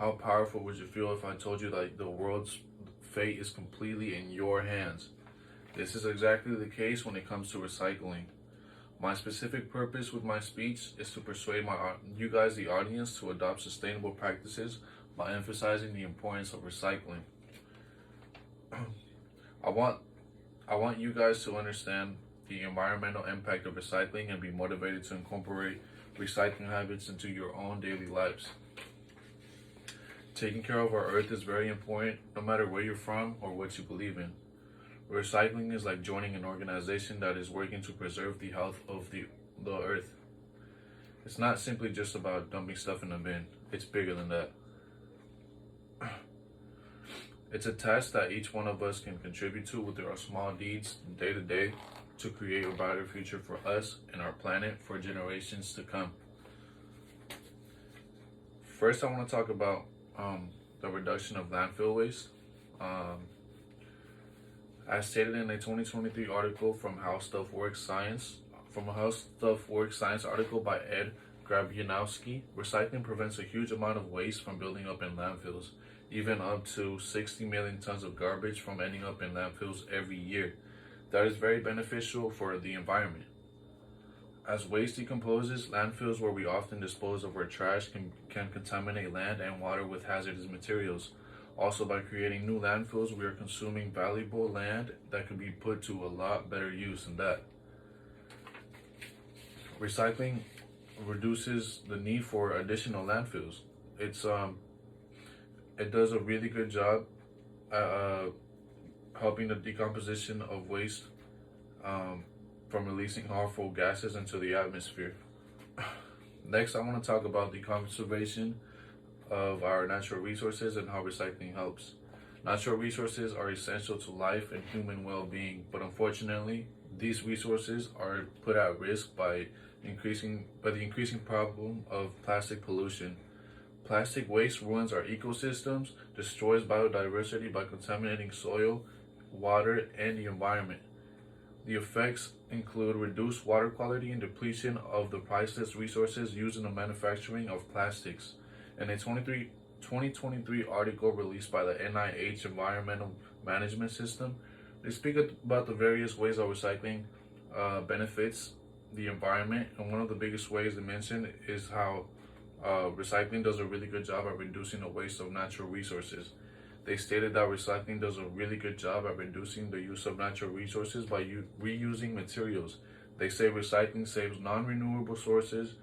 How powerful would you feel if I told you that the world's fate is completely in your hands? This is exactly the case when it comes to recycling. My specific purpose with my speech is to persuade you guys, the audience, to adopt sustainable practices by emphasizing the importance of recycling. I want I want you guys to understand the environmental impact of recycling and be motivated to incorporate recycling habits into your own daily lives. Taking care of our earth is very important no matter where you're from or what you believe in. Recycling is like joining an organization that is working to preserve the health of the earth. It's not simply just about dumping stuff in a bin, it's bigger than that. It's a task that each one of us can contribute to with our small deeds day to day to create a brighter future for us and our planet for generations to come. First, I want to talk about the reduction of landfill waste. As stated in a 2023 article from How Stuff Works Science, article by Ed Grabianowski, recycling prevents a huge amount of waste from building up in landfills, even up to 60 million tons of garbage from ending up in landfills every year. That is very beneficial for the environment. As waste decomposes, landfills where we often dispose of our trash can contaminate land and water with hazardous materials. Also, by creating new landfills, we are consuming valuable land that could be put to a lot better use than that. Recycling reduces the need for additional landfills. It does a really good job at helping the decomposition of waste from releasing harmful gases into the atmosphere. Next, I want to talk about the conservation of our natural resources and how recycling helps. Natural resources are essential to life and human well-being, but unfortunately, these resources are put at risk by the increasing problem of plastic pollution. Plastic waste ruins our ecosystems, destroys biodiversity by contaminating soil, water, and the environment. The effects include reduced water quality and depletion of the priceless resources used in the manufacturing of plastics. In a 2023 article released by the NIH Environmental Management System, they speak about the various ways that recycling benefits the environment, and one of the biggest ways they mention is how recycling does a really good job at reducing the waste of natural resources. They stated that recycling does a really good job at reducing the use of natural resources by reusing materials. They say recycling saves non-renewable resources.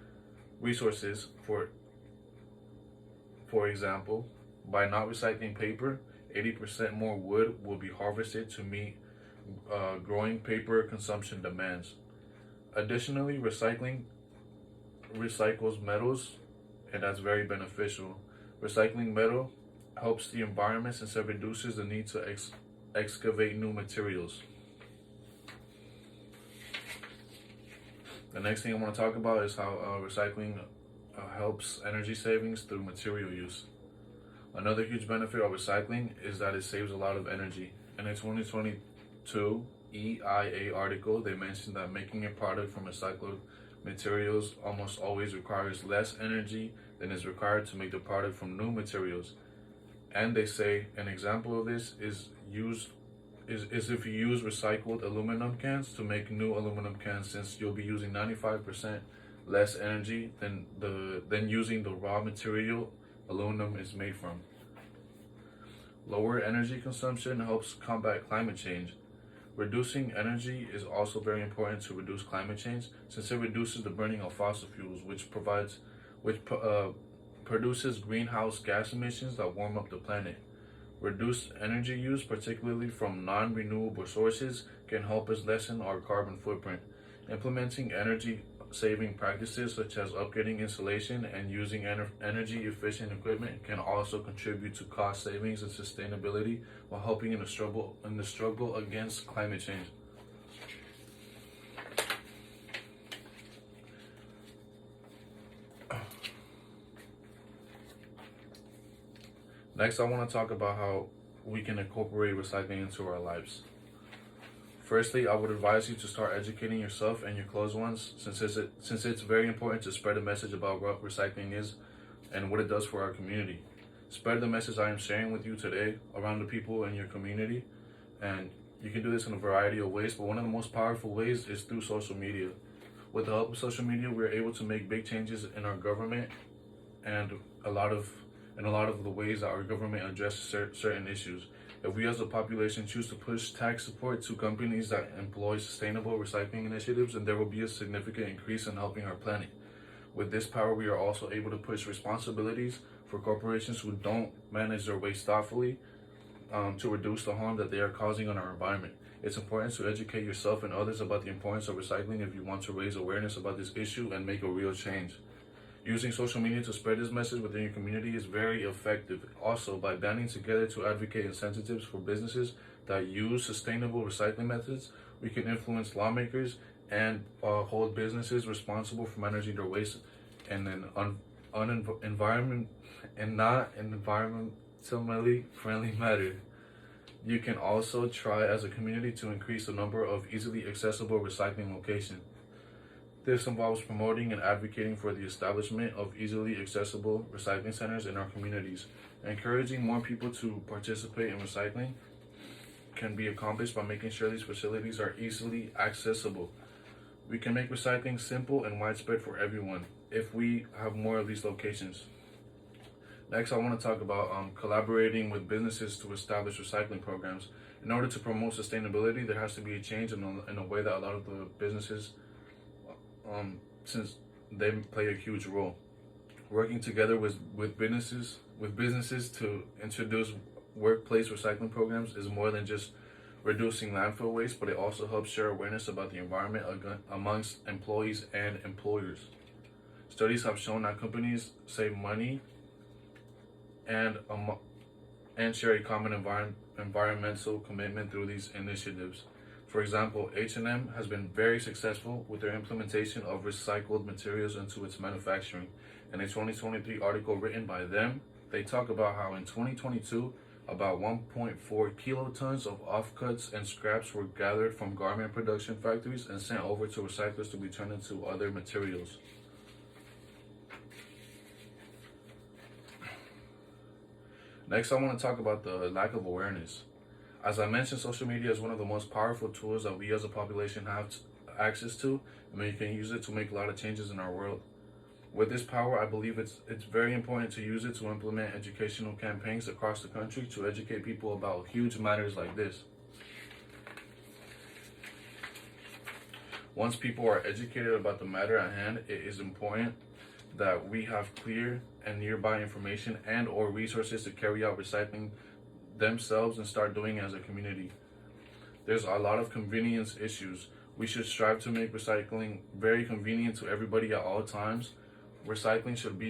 For example, by not recycling paper, 80% more wood will be harvested to meet growing paper consumption demands. Additionally, recycling recycles metals, and that's very beneficial. Recycling metal helps the environment since it reduces the need to excavate new materials. The next thing I want to talk about is how recycling helps energy savings through material use. Another huge benefit of recycling is that it saves a lot of energy. In a 2022 EIA article, they mentioned that making a product from recycled materials almost always requires less energy than is required to make the product from new materials. And they say an example of this is if you use recycled aluminum cans to make new aluminum cans, since you'll be using 95% less energy than using the raw material aluminum is made from. Lower energy consumption helps combat climate change. Reducing energy is also very important to reduce climate change, since it reduces the burning of fossil fuels, which produces greenhouse gas emissions that warm up the planet. Reduced energy use, particularly from non-renewable sources, can help us lessen our carbon footprint. Implementing energy-saving practices such as upgrading insulation and using energy-efficient equipment can also contribute to cost savings and sustainability while helping in the struggle against climate change. Next, I want to talk about how we can incorporate recycling into our lives. Firstly, I would advise you to start educating yourself and your close ones, since it's very important to spread a message about what recycling is and what it does for our community. Spread the message I am sharing with you today around the people in your community. And you can do this in a variety of ways, but one of the most powerful ways is through social media. With the help of social media, we're able to make big changes in our government and a lot of the ways that our government addresses certain issues. If we as a population choose to push tax support to companies that employ sustainable recycling initiatives, then there will be a significant increase in helping our planet. With this power, we are also able to push responsibilities for corporations who don't manage their waste thoughtfully, to reduce the harm that they are causing on our environment. It's important to educate yourself and others about the importance of recycling if you want to raise awareness about this issue and make a real change. Using social media to spread this message within your community is very effective. Also, by banding together to advocate incentives for businesses that use sustainable recycling methods, we can influence lawmakers and hold businesses responsible for managing their waste in an not environmentally friendly manner. You can also try as a community to increase the number of easily accessible recycling locations. This involves promoting and advocating for the establishment of easily accessible recycling centers in our communities. Encouraging more people to participate in recycling can be accomplished by making sure these facilities are easily accessible. We can make recycling simple and widespread for everyone if we have more of these locations. Next, I want to talk about collaborating with businesses to establish recycling programs. In order to promote sustainability, there has to be a change in a way that a lot of the businesses, since they play a huge role. Working together with businesses to introduce workplace recycling programs is more than just reducing landfill waste, but it also helps share awareness about the environment amongst employees and employers. Studies have shown that companies save money and share a common environmental commitment through these initiatives. For example, H&M has been very successful with their implementation of recycled materials into its manufacturing. In a 2023 article written by them, they talk about how in 2022, about 1.4 kilotons of offcuts and scraps were gathered from garment production factories and sent over to recyclers to be turned into other materials. Next, I want to talk about the lack of awareness. As I mentioned, social media is one of the most powerful tools that we as a population have access to, and we can use it to make a lot of changes in our world. With this power, I believe it's very important to use it to implement educational campaigns across the country to educate people about huge matters like this. Once people are educated about the matter at hand, it is important that we have clear and nearby information and or resources to carry out recycling themselves and start doing it as a community. There's a lot of convenience issues. We should strive to make recycling very convenient to everybody at all times. Recycling should be